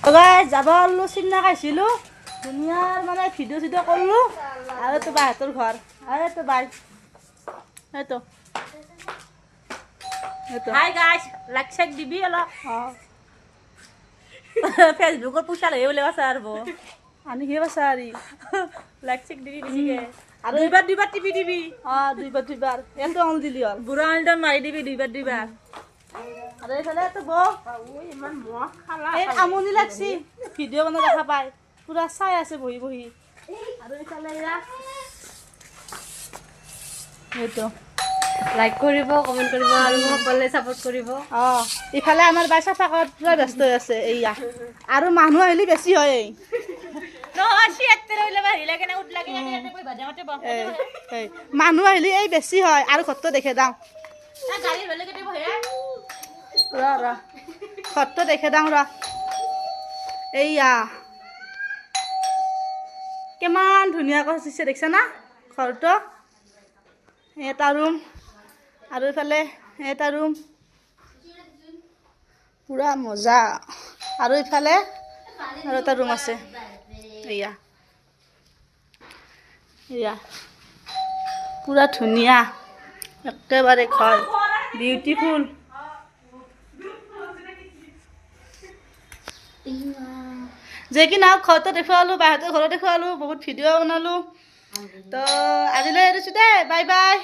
যাব ওলো চিমনা খাইছিলোঁ ধুনীয়াৰ মানে ভিডিঅ' চিডিঅ' কৰিলোঁ আৰু তো বাহঁতৰ ঘৰ আৰু তো বাই এইটো হাই গাইস লাইক শেক দিবি অলপ ফেসবুকত পইচা লয়ে বলে বাসা আরব আনি কি বাছা আরি লাইক শেক দিবি বেশিকে আর দুইবার টিপি দিবি দুইবার এত অল দিলি হল বুড়া আলডন মারি দিবি দুইবার আৰু এইফালে তো বৌ ইমান মহ খালা এই আমনি লাগছি ভিডিঅ' বনাই দেখা পাই পুৰা চাই আছে বহি বহি আৰু এইফালে এয়া এইটো লাইক কৰিব কমেন্ট কৰিব আৰু সকলোৱে সাপোৰ্ট কৰিব ইফালে আমাৰ বাই চাফা কৰাত পুৰা ব্যস্ত হৈ আছে এইয়া আৰু মানুহ আহিলে বেছি হয় এই মানুহ আহিলে এই বেছি হয় আৰু ঘৰটো দেখে দাওঁ ঘৰটো দেখে দাওঁ এইয়া কিমান ধুনীয়াকৈ সচিছে দেখিছা না ঘৰটো এটা ৰুম আৰু এইফালে এটা ৰুম পুৰা মজা আৰু ইফালে আৰু এটা ৰুম আছে এইয়া এয়া পুৰা ধুনীয়া একেবাৰে ঘৰ বিউটিফুল যে কি নহওক ঘৰটো দেখুৱালোঁ বাহঁতৰ ঘৰত দেখুৱালোঁ বহুত ভিডিঅ' বনালোঁ তো আজিলৈ এৰিছোঁ দে বাই বাই